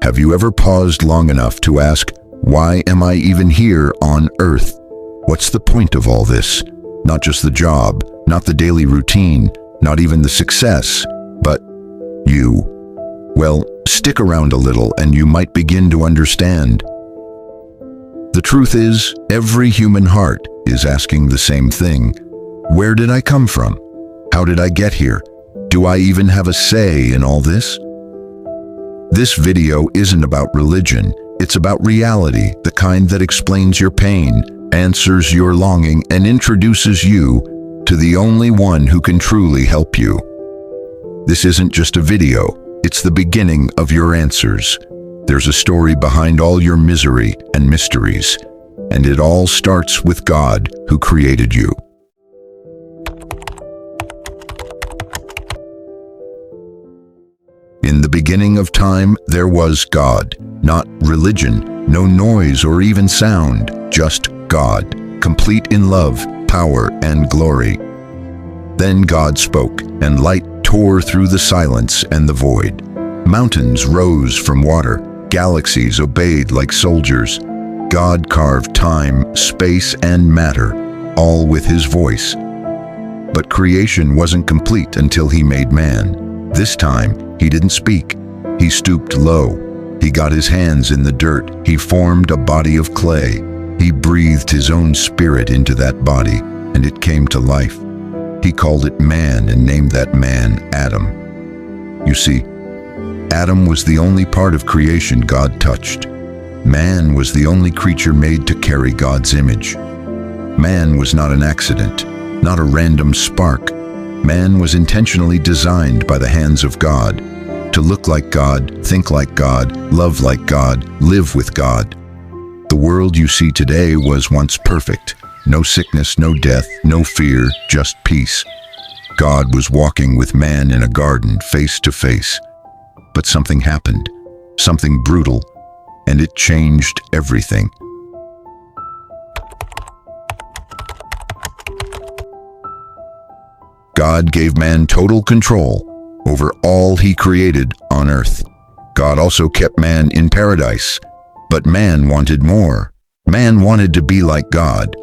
Have you ever paused long enough to ask, why am I even here on earth? What's the point of all this? Not just the job, not the daily routine, not even the success, but you. Well, stick around a little and you might begin to understand. The truth is, every human heart is asking the same thing. Where did I come from? How did I get here? Do I even have a say in all this? This video isn't about religion, it's about reality, the kind that explains your pain, answers your longing, and introduces you to the only one who can truly help you. This isn't just a video, it's the beginning of your answers. There's a story behind all your misery and mysteries, and it all starts with God who created you. In the beginning of time, there was God, not religion, no noise or even sound, just God, complete in love, power, and glory. Then God spoke, and light tore through the silence and the void. Mountains rose from water, galaxies obeyed like soldiers. God carved time, space, and matter, all with his voice. But creation wasn't complete until he made man. This time, he didn't speak. He stooped low. He got his hands in the dirt. He formed a body of clay. He breathed his own spirit into that body, and it came to life. He called it man and named that man Adam. You see, Adam was the only part of creation God touched. Man was the only creature made to carry God's image. Man was not an accident, not a random spark. Man was intentionally designed by the hands of God to look like God, think like God, love like God, live with God. The world you see today was once perfect. No sickness, no death, no fear, just peace. God was walking with man in a garden, face to face. But something happened, something brutal, and it changed everything. God gave man total control over all he created on earth. God also kept man in paradise, but man wanted more. Man wanted to be like God,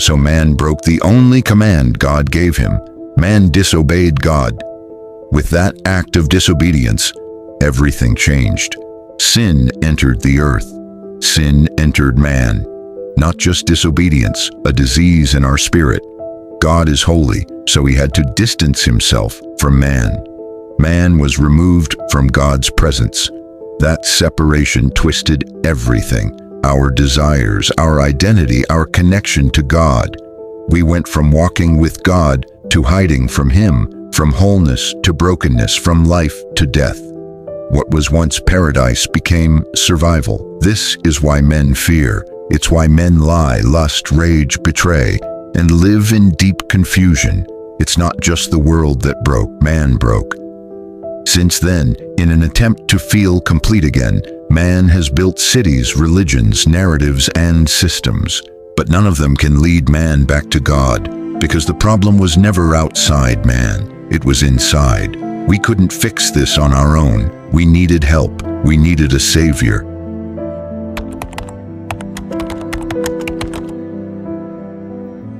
so man broke the only command God gave him. Man disobeyed God. With that act of disobedience, everything changed. Sin entered the earth. Sin entered man. Not just disobedience, a disease in our spirit. God is holy, so he had to distance himself from man. Man was removed from God's presence. That separation twisted everything. Our desires, our identity, our connection to God. We went from walking with God to hiding from him, from wholeness to brokenness, from life to death. What was once paradise became survival. This is why men fear. It's why men lie, lust, rage, betray, and live in deep confusion. It's not just the world that broke, man broke. Since then, in an attempt to feel complete again, man has built cities, religions, narratives, and systems. But none of them can lead man back to God, because the problem was never outside man, it was inside. We couldn't fix this on our own. We needed help. We needed a savior.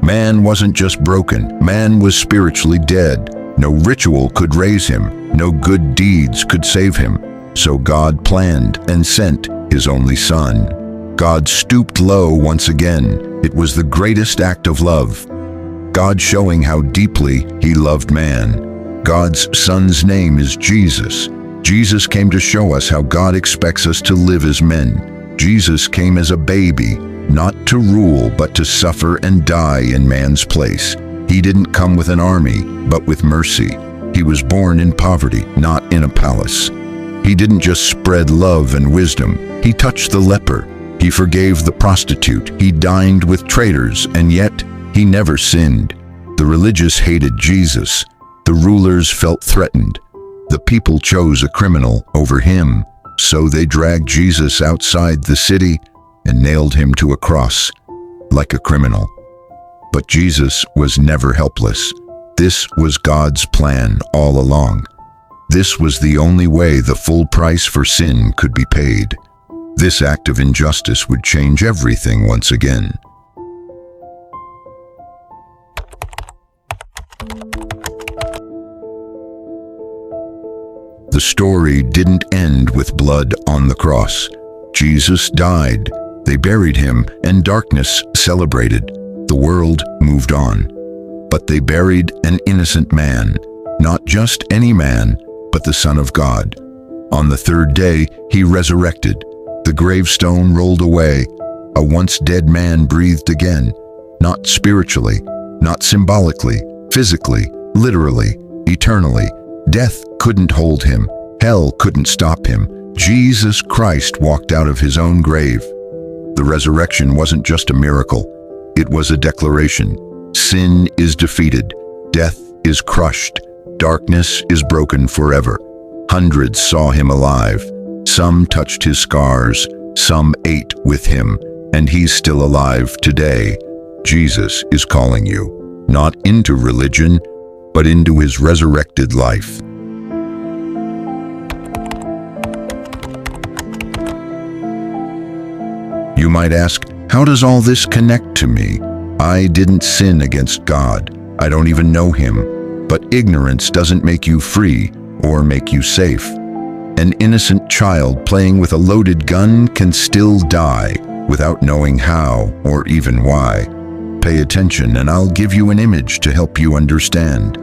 Man wasn't just broken, man was spiritually dead. No ritual could raise him, no good deeds could save him. So God planned and sent his only son. God stooped low once again. It was the greatest act of love. God showing how deeply he loved man. God's son's name is Jesus. Jesus came to show us how God expects us to live as men. Jesus came as a baby, not to rule, but to suffer and die in man's place. He didn't come with an army, but with mercy. He was born in poverty, not in a palace. He didn't just spread love and wisdom. He touched the leper. He forgave the prostitute. He dined with traitors, and yet he never sinned. The religious hated Jesus. The rulers felt threatened. The people chose a criminal over him, so they dragged Jesus outside the city and nailed him to a cross, like a criminal. But Jesus was never helpless. This was God's plan all along. This was the only way the full price for sin could be paid. This act of injustice would change everything once again. The story didn't end with blood on the cross. Jesus died, they buried him, and darkness celebrated. The world moved on. But they buried an innocent man, not just any man, but the Son of God. On the third day, he resurrected. The gravestone rolled away. A once dead man breathed again, not spiritually, not symbolically, physically, literally, eternally. Death couldn't hold him. Hell couldn't stop him. Jesus Christ walked out of his own grave. The resurrection wasn't just a miracle. It was a declaration. Sin is defeated. Death is crushed. Darkness is broken forever. Hundreds saw him alive. Some touched his scars. Some ate with him. And he's still alive today. Jesus is calling you, not into religion, but into his resurrected life. You might ask, how does all this connect to me? I didn't sin against God. I don't even know him. But ignorance doesn't make you free or make you safe. An innocent child playing with a loaded gun can still die without knowing how or even why. Pay attention and I'll give you an image to help you understand.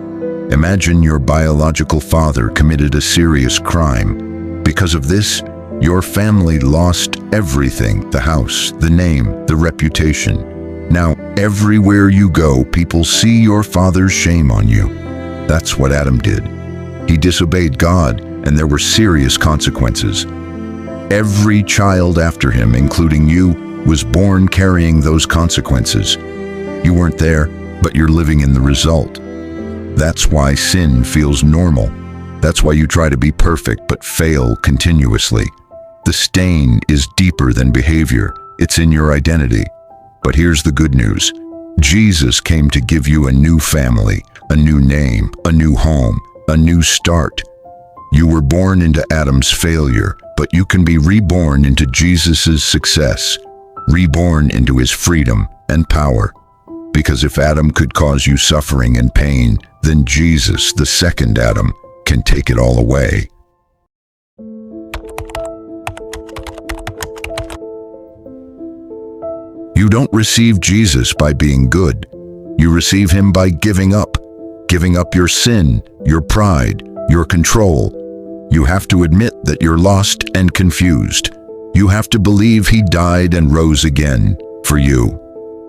Imagine your biological father committed a serious crime. Because of this, your family lost everything: the house, the name, the reputation. Now, everywhere you go, people see your father's shame on you. That's what Adam did. He disobeyed God, and there were serious consequences. Every child after him, including you, was born carrying those consequences. You weren't there, but you're living in the result. That's why sin feels normal. That's why you try to be perfect but fail continuously. The stain is deeper than behavior. It's in your identity. But here's the good news. Jesus came to give you a new family, a new name, a new home, a new start. You were born into Adam's failure, but you can be reborn into Jesus' success, reborn into his freedom and power. Because if Adam could cause you suffering and pain, then Jesus, the second Adam, can take it all away. You don't receive Jesus by being good. You receive him by giving up your sin, your pride, your control. You have to admit that you're lost and confused. You have to believe he died and rose again for you.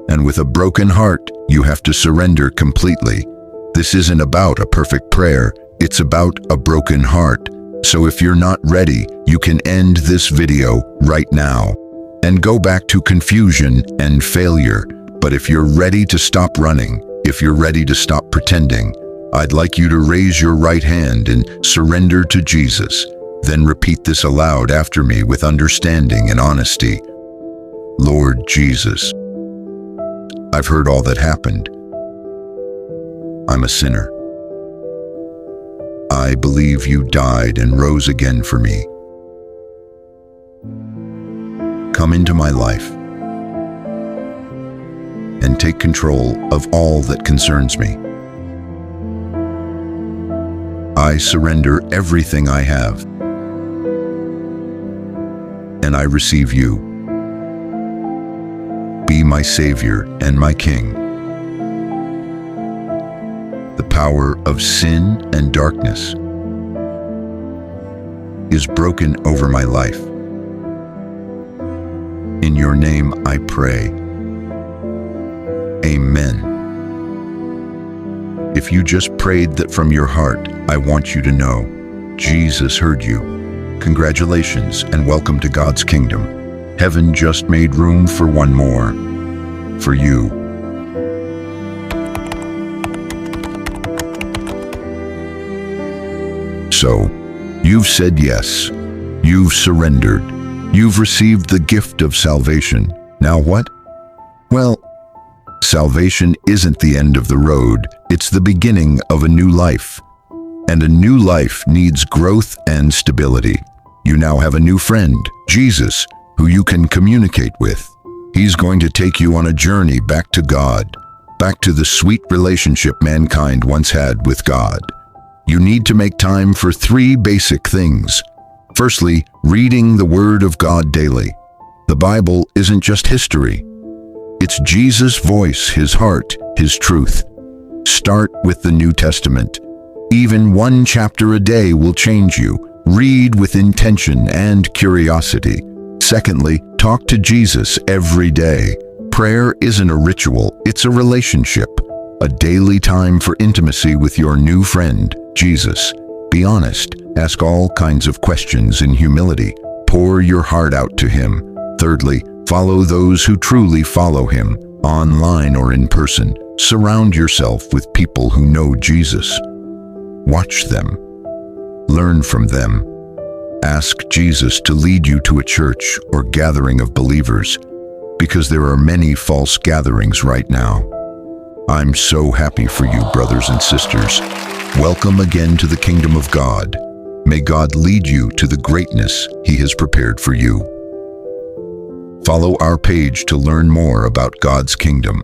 And with a broken heart, you have to surrender completely. This isn't about a perfect prayer. It's about a broken heart. So if you're not ready, you can end this video right now and go back to confusion and failure. But if you're ready to stop running, if you're ready to stop pretending, I'd like you to raise your right hand and surrender to Jesus. Then repeat this aloud after me with understanding and honesty. Lord Jesus, I've heard all that happened. I'm a sinner. I believe you died and rose again for me. Come into my life and take control of all that concerns me. I surrender everything I have, and I receive you. Be my Savior and my King. The power of sin and darkness is broken over my life. In your name I pray. Amen. If you just prayed that from your heart, I want you to know, Jesus heard you. Congratulations and welcome to God's kingdom. Heaven just made room for one more, for you. So, you've said yes. You've surrendered. You've received the gift of salvation. Now what? Well, salvation isn't the end of the road. It's the beginning of a new life. And a new life needs growth and stability. You now have a new friend, Jesus, who you can communicate with. He's going to take you on a journey back to God, back to the sweet relationship mankind once had with God. You need to make time for 3 basic things. Firstly, reading the Word of God daily. The Bible isn't just history. It's Jesus' voice, His heart, His truth. Start with the New Testament. Even 1 chapter a day will change you. Read with intention and curiosity. Secondly, talk to Jesus every day. Prayer isn't a ritual, it's a relationship. A daily time for intimacy with your new friend, Jesus. Be honest. Ask all kinds of questions in humility. Pour your heart out to Him. Thirdly, follow those who truly follow Him, online or in person. Surround yourself with people who know Jesus. Watch them. Learn from them. Ask Jesus to lead you to a church or gathering of believers, because there are many false gatherings right now. I'm so happy for you, brothers and sisters. Welcome again to the kingdom of God. May God lead you to the greatness He has prepared for you. Follow our page to learn more about God's kingdom.